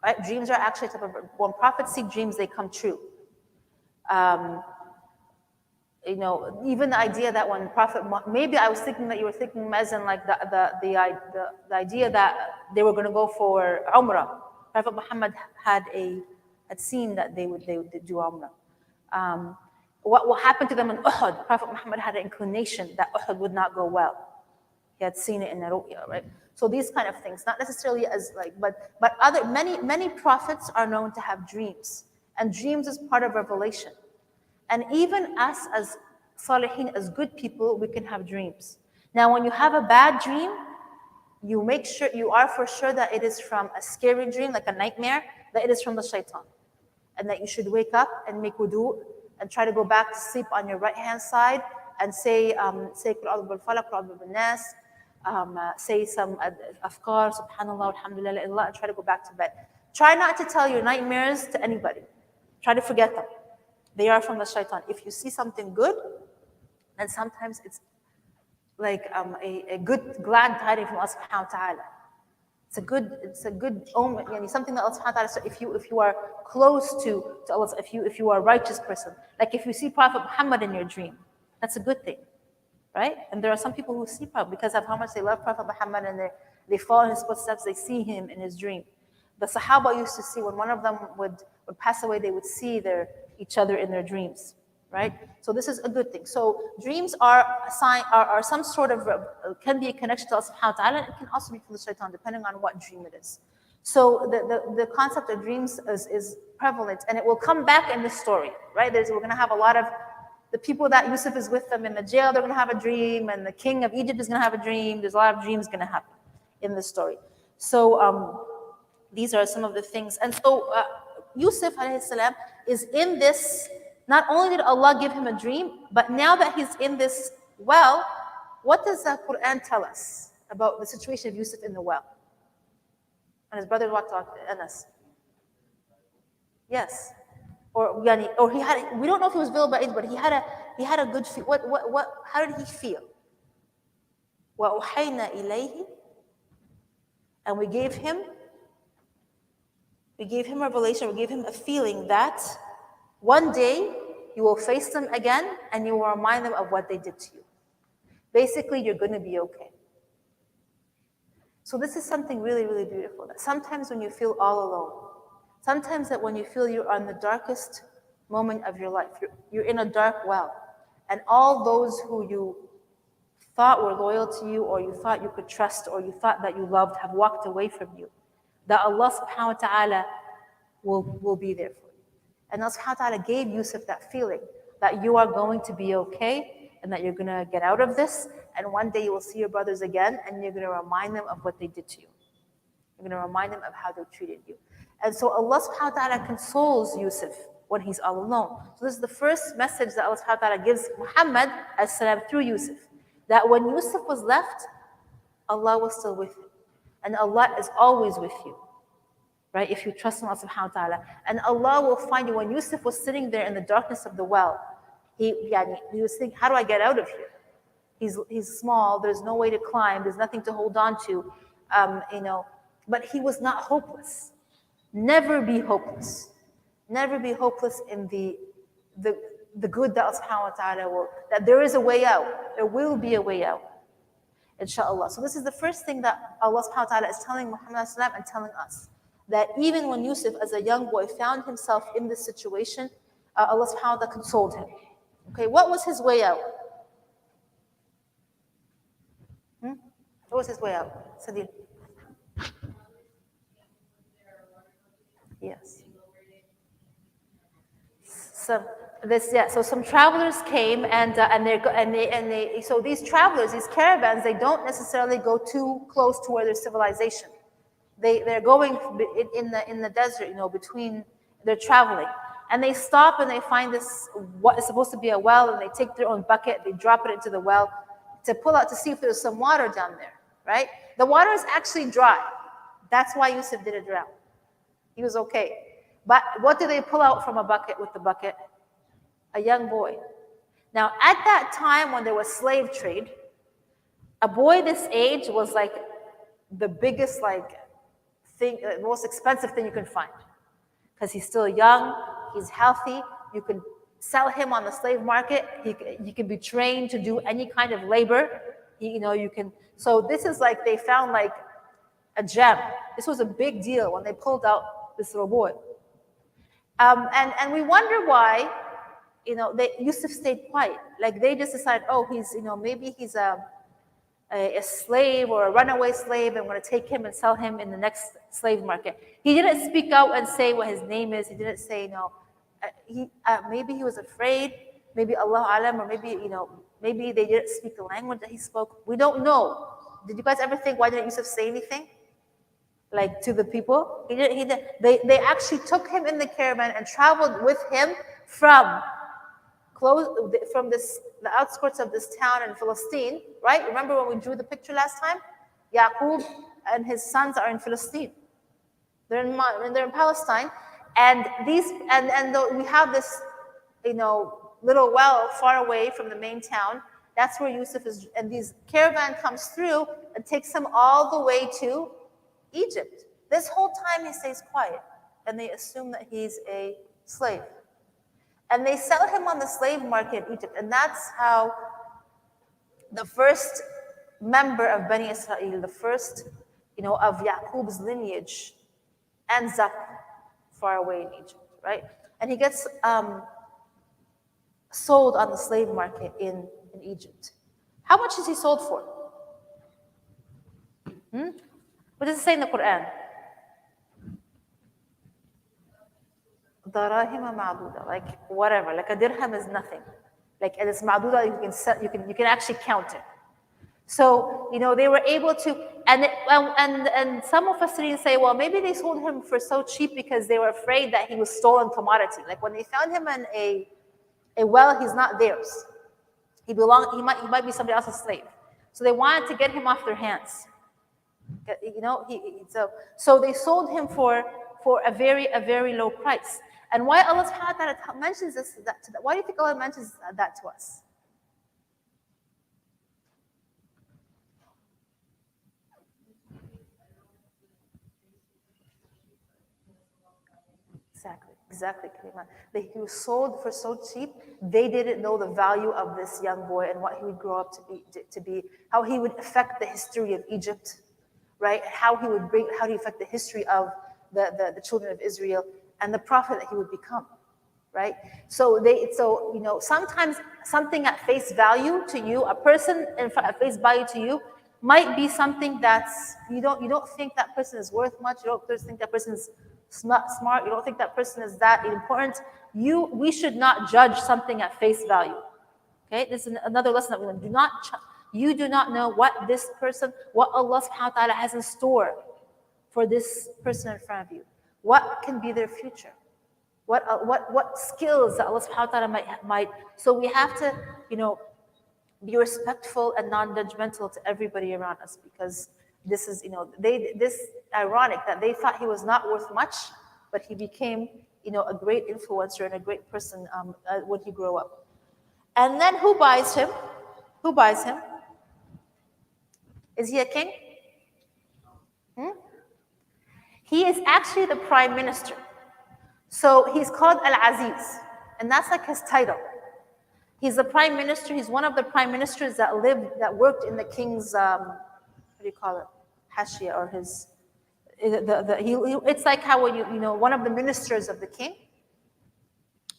Right? Dreams are actually a type of, when prophets see dreams, they come true. Even the idea that when Prophet, maybe I was thinking that you were thinking Mazin, like the idea that they were going to go for Umrah. Prophet Muhammad had seen that they would do Umrah. What happened to them in Uhud? Prophet Muhammad had an inclination that Uhud would not go well. He had seen it in the ru'ya, right? So these kind of things, not necessarily as but other many prophets are known to have dreams, and dreams is part of revelation. And even us as salihin, as good people, we can have dreams. Now, when you have a bad dream, you make sure you are for sure that it is from a scary dream, like a nightmare, that it is from the shaitan, and that you should wake up and make wudu and try to go back to sleep on your right hand side and say Qul a'udhu bil falaq, Qul a'udhu bin nas. Say some afkar, subhanallah, alhamdulillah, and try to go back to bed. Try not to tell your nightmares to anybody. Try to forget them. They are from the shaitan. If you see something good, then sometimes it's like a good glad tidings from Allah subhanahu wa ta'ala. It's a good omen, something that Allah subhanahu wa ta'ala. So if you are close to Allah, if you are a righteous person, like if you see Prophet Muhammad in your dream, that's a good thing. Right? And there are some people who see Prophet because of how much they love Prophet Muhammad, and they follow in his footsteps, they see him in his dream. The Sahaba used to see, when one of them would pass away, they would see each other in their dreams. Right? So this is a good thing. So dreams are a sign, are some sort of, can be a connection to Allah subhanahu wa ta'ala, and it can also be from the shaitan, depending on what dream it is. So the concept of dreams is prevalent, and it will come back in this story. Right? We're going to have a lot of the people that Yusuf is with them in the jail, they're going to have a dream, and the king of Egypt is going to have a dream. There's a lot of dreams going to happen in this story. So these are some of the things. And so Yusuf alayhi salam is in this, not only did Allah give him a dream, but now that he's in this well, what does the Quran tell us about the situation of Yusuf in the well? And his brother walked out, Anas. Yes. Or he had, we don't know if he was veiled by age, but he had a good feel. How did he feel? وَأُوحَيْنَا إِلَيْهِ, and we gave him revelation, we gave him a feeling that one day you will face them again, and you will remind them of what they did to you. Basically, you're going to be okay. So this is something really, really beautiful. That sometimes when you feel all alone, sometimes that when you feel you're on the darkest moment of your life, you're in a dark well, and all those who you thought were loyal to you, or you thought you could trust, or you thought that you loved, have walked away from you, that Allah subhanahu wa ta'ala will be there for you. And Allah subhanahu wa ta'ala gave Yusuf that feeling that you are going to be okay, and that you're going to get out of this, and one day you will see your brothers again, and you're going to remind them of what they did to you. You're going to remind them of how they treated you. And so Allah subhanahu wa ta'ala consoles Yusuf when he's all alone. So this is the first message that Allah subhanahu wa ta'ala gives Muhammad as salam through Yusuf. That when Yusuf was left, Allah was still with him. And Allah is always with you. Right? If you trust in Allah subhanahu wa ta'ala. And Allah will find you. When Yusuf was sitting there in the darkness of the well, he was thinking, how do I get out of here? He's small, there's no way to climb, there's nothing to hold on to, but he was not hopeless. Never be hopeless. Never be hopeless in the good that Allah subhanahu wa ta'ala will, that there is a way out. There will be a way out. Inshallah. So this is the first thing that Allah subhanahu wa ta'ala is telling Muhammad and telling us. That even when Yusuf as a young boy found himself in this situation, Allah subhanahu wa ta'ala consoled him. Okay, what was his way out? What was his way out? Sadil. Yes. So some travelers came, so these travelers, these caravans, they don't necessarily go too close to where there's civilization. They're going in the desert, between, they're traveling. And they stop and they find this, what is supposed to be a well, and they take their own bucket, they drop it into the well to pull out to see if there's some water down there, right? The water is actually dry. That's why Yusuf didn't drown. He was okay. But what do they pull out from a bucket with the bucket? A young boy. Now, at that time when there was slave trade, a boy this age was like the biggest thing, the most expensive thing you can find. Because he's still young, he's healthy, you can sell him on the slave market, he can be trained to do any kind of labor, so this is they found a gem. This was a big deal when they pulled out this little boy. And we wonder why, Yusuf stayed quiet. They just decided, oh, he's, maybe he's a slave or a runaway slave, and we're going to take him and sell him in the next slave market. He didn't speak out and say what his name is. He didn't say, maybe he was afraid, maybe Allah alam, or maybe they didn't speak the language that he spoke. We don't know. Did you guys ever think, why didn't Yusuf say anything? To the people? They actually took him in the caravan and traveled with him from the outskirts of this town in Philistine, right? Remember when we drew the picture last time? Yaqub and his sons are in Philistine. They're in Palestine, and we have this, little well far away from the main town. That's where Yusuf is, and this caravan comes through and takes him all the way to Egypt. This whole time he stays quiet, and they assume that he's a slave. And they sell him on the slave market in Egypt, and that's how the first member of Bani Israel, the first, of Yaqub's lineage, ends up far away in Egypt, right? And he gets sold on the slave market in Egypt. How much is he sold for? What does it say in the Quran? Darahima ma'buda, whatever, a dirham is nothing. And it's ma'buda, you can actually count it. So, they were able to, and some of us say, well, maybe they sold him for so cheap because they were afraid that he was stolen commodity. When they found him in a well, he's not theirs. He might be somebody else's slave. So they wanted to get him off their hands. So they sold him for a very low price. And why Allah subhanahu wa ta'ala mentions why do you think Allah mentions that to us? Exactly. Exactly, Karima. He was sold for so cheap. They didn't know the value of this young boy and what he would grow up to be, how he would affect the history of Egypt, right? How he affect the history of the children of Israel and the prophet that he would become, right? So sometimes something at face value to you, a person at face value to you, might be something that's you don't think that person is worth much. You don't think that person is smart. You don't think that person is that important. We should not judge something at face value. Okay, this is another lesson that we learn. You do not know what Allah subhanahu wa ta'ala has in store for this person in front of you. What can be their future? What skills that Allah subhanahu wa ta'ala might. So we have to, be respectful and non-judgmental to everybody around us, because this is, this ironic that they thought he was not worth much, but he became, a great influencer and a great person when he grew up. And then who buys him? Who buys him? Is he a king? He is actually the prime minister. So he's called Al-Aziz, and that's like his title. He's the prime minister. He's one of the prime ministers that worked in the king's, what do you call it? Hashia, or his, it's like how when one of the ministers of the king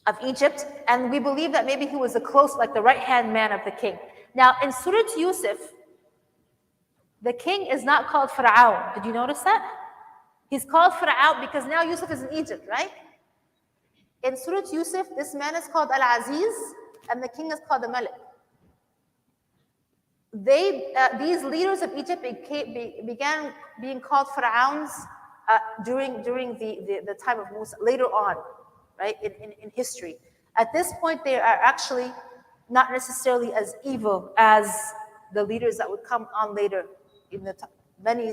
of Egypt, and we believe that maybe he was like the right-hand man of the king. Now, in Surah Yusuf, the king is not called Fir'aun. Did you notice that? He's called Fir'aun because now Yusuf is in Egypt, right? In Surah Yusuf, this man is called Al-Aziz, and the king is called the Malik. These leaders of Egypt began being called Fir'auns during the time of Musa, later on, right, in history. At this point, they are actually not necessarily as evil as the leaders that would come on later, in the many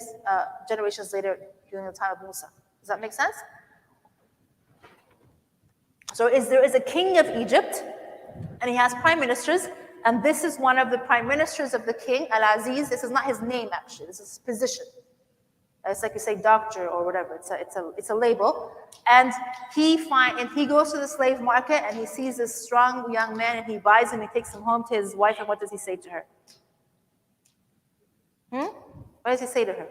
generations later during the time of Musa. Does that make sense? So there is a king of Egypt, and he has prime ministers, and this is one of the prime ministers of the king, Al-Aziz. This is not his name, actually. This is his position. It's like you say doctor or whatever. It's a label. And he goes to the slave market, and he sees this strong young man, and he buys him. He takes him home to his wife, and what does he say to her? What does he say to her?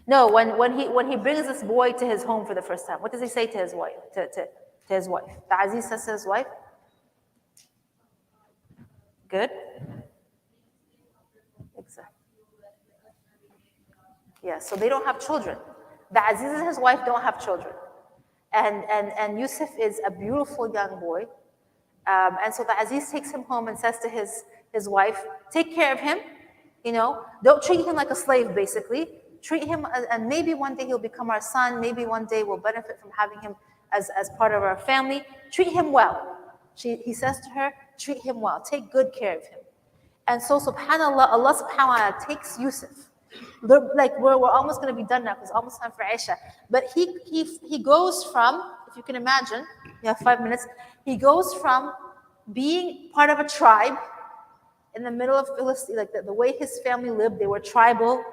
No, when he brings this boy to his home for the first time, what does he say to his wife? To his wife. The Aziz says to his wife. Good. Exactly. Yeah. So they don't have children. The Aziz and his wife don't have children, and Yusuf is a beautiful young boy, and so the Aziz takes him home and says to his wife, "Take care of him. Don't treat him like a slave. Basically, treat him, and maybe one day he'll become our son. Maybe one day we'll benefit from having him as part of our family. Treat him well." He says to her, "Treat him well. Take good care of him." And so, subhanAllah, Allah subhanahu wa ta'ala takes Yusuf. Like we're almost going to be done now because it's almost time for Isha. But he goes from, if you can imagine, you have 5 minutes. He goes from being part of a tribe in the middle of Philistine, like the way his family lived, they were tribal.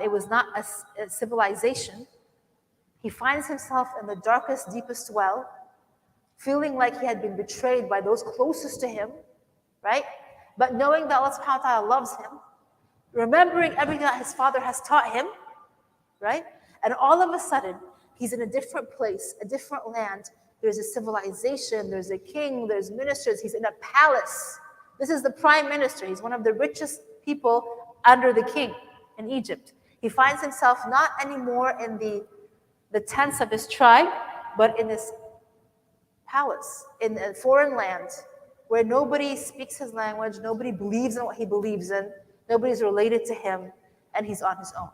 It was not a civilization. He finds himself in the darkest, deepest well, feeling like he had been betrayed by those closest to him, right? But knowing that Allah subhanahu wa ta'ala loves him, remembering everything that his father has taught him, right? And all of a sudden, he's in a different place, a different land. There's a civilization, there's a king, there's ministers. He's in a palace. This is the prime minister. He's one of the richest people under the king in Egypt. He finds himself not anymore in the tents of his tribe, but in this palace, in a foreign land, where nobody speaks his language, nobody believes in what he believes in, nobody's related to him, and he's on his own.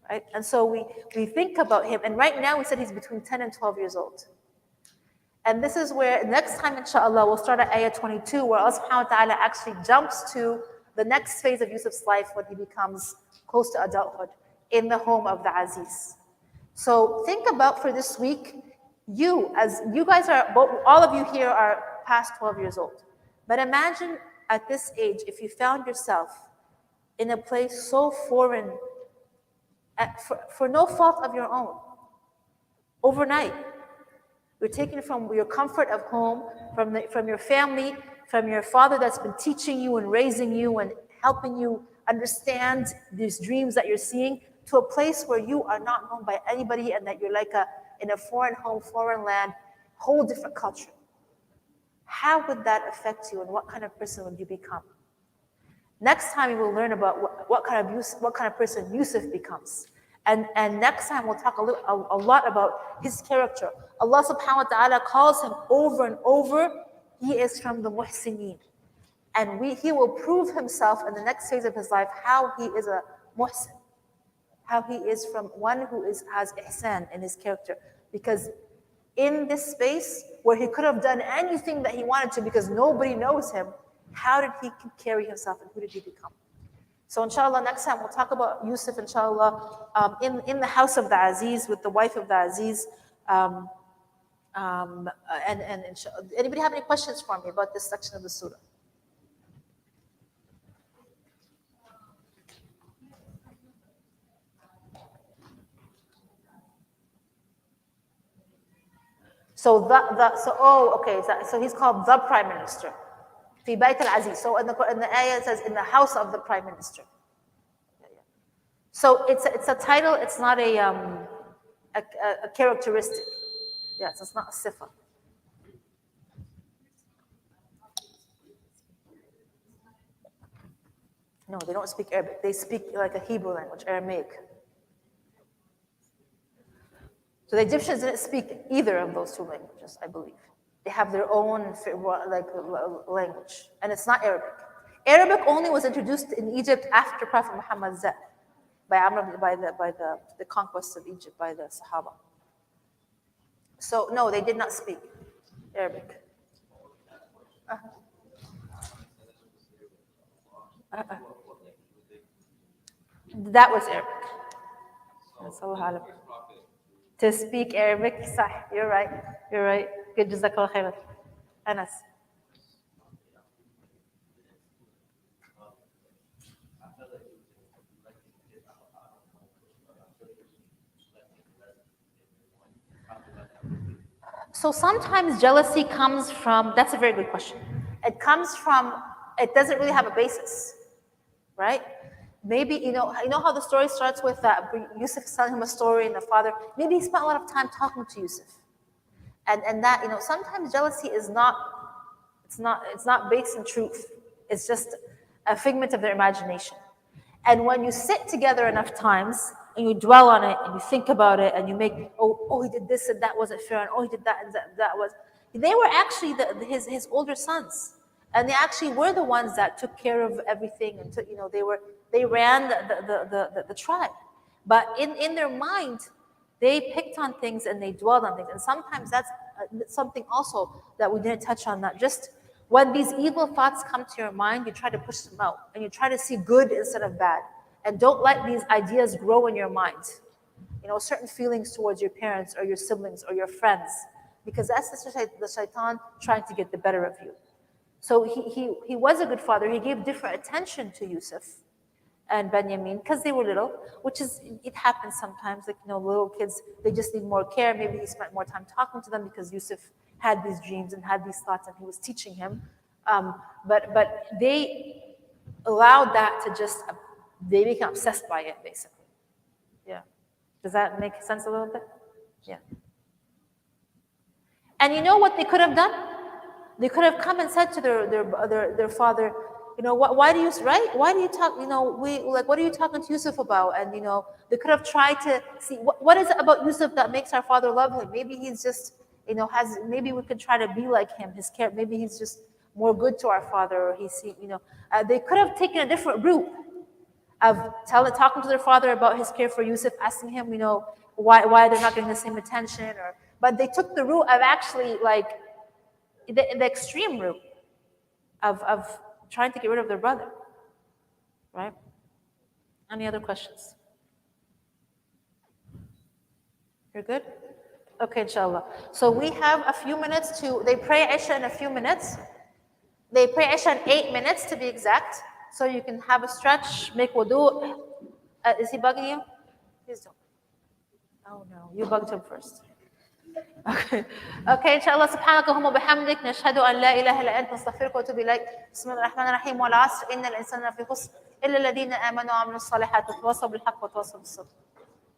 Right? And so we think about him, and right now we said he's between 10 and 12 years old. And this is where next time, inshallah, we'll start at ayah 22, where Allah subhanahu wa ta'ala actually jumps to the next phase of Yusuf's life when he becomes close to adulthood in the home of the Aziz. So think about for this week, as you guys are, all of you here are past 12 years old. But imagine at this age, if you found yourself in a place so foreign, for no fault of your own. overnight. You're taken from your comfort of home, from your family, from your father that's been teaching you and raising you and helping you understand these dreams that you're seeing, to a place where you are not known by anybody and that you're like in a foreign home, foreign land, whole different culture. How would that affect you and what kind of person would you become? Next time we will learn about what kind of person Yusuf becomes. And next time we'll talk a lot about his character. Allah subhanahu wa ta'ala calls him over and over, he is from the muhsineen. And he will prove himself in the next phase of his life how he is a muhsin, how he is from one who has ihsan in his character. Because in this space where he could have done anything that he wanted to because nobody knows him, how did he carry himself and who did he become? So inshallah, next time we'll talk about Yusuf, inshallah, in the house of the Aziz, with the wife of the Aziz. And inshallah, anybody have any questions for me about this section of the surah? So so he's called the Prime Minister. في بيت العزيز. So in the ayah it says in the house of the Prime Minister. So it's a title. It's not a characteristic. Yes, it's not a sifa. No, they don't speak Arabic. They speak like a Hebrew language, Aramaic. So the Egyptians didn't speak either of those two languages, I believe. They have their own language, and it's not Arabic. Arabic only was introduced in Egypt after Prophet Muhammad's death by the conquest of Egypt by the Sahaba. So no, they did not speak Arabic. That was Arabic. To speak Arabic, صح. You're right. You're right. Good, jazakallah khairan. Anas. So sometimes jealousy comes from, that's a very good question. It comes from, it doesn't really have a basis, right? Maybe, you know how the story starts with Yusuf telling him a story and the father, maybe he spent a lot of time talking to Yusuf. And that, sometimes jealousy is not, it's not based in truth. It's just a figment of their imagination. And when you sit together enough times and you dwell on it and you think about it and you make, oh he did this and that wasn't fair, and oh he did that and that was, they were actually his older sons, and they actually were the ones that took care of everything and took, they ran the tribe, but in their mind they picked on things and they dwelled on things, and sometimes that's something also that we didn't touch on, that just when these evil thoughts come to your mind, you try to push them out and you try to see good instead of bad. And don't let these ideas grow in your mind. Certain feelings towards your parents or your siblings or your friends, because that's the shaitan trying to get the better of you. So he was a good father. He gave different attention to Yusuf and Benjamin because they were little, which is, it happens sometimes. Like, little kids, they just need more care. Maybe he spent more time talking to them because Yusuf had these dreams and had these thoughts and he was teaching him. But they allowed that to just, they became obsessed by it, basically. Yeah. Does that make sense a little bit? Yeah. And you know what they could have done? They could have come and said to their father, why do you talk, what are you talking to Yusuf about? And, they could have tried to see, what is it about Yusuf that makes our father love him? Maybe he's just, maybe we could try to be like him, his care, maybe he's just more good to our father, or they could have taken a different route of talking to their father about his care for Yusuf, asking him, why they're not getting the same attention, but they took the route of actually the extreme route of trying to get rid of their brother, right? Any other questions? You're good? Okay, inshallah. So we have a few minutes they pray Isha in a few minutes. They pray Isha in 8 minutes to be exact. So you can have a stretch, make wudu. Is he bugging you? Please don't. Oh no, you bugged him first. Okay, inshallah سبحانك اللهم وبحمدك نشهد أن لا إله إلا أنت نستغفرك ونتوب إليك. بسم الله الرحمن الرحيم والعصر إن الإنسان لفي خسر إلا الذين آمنوا وعملوا الصالحات وتواصوا بالحق وتواصوا بالصبر.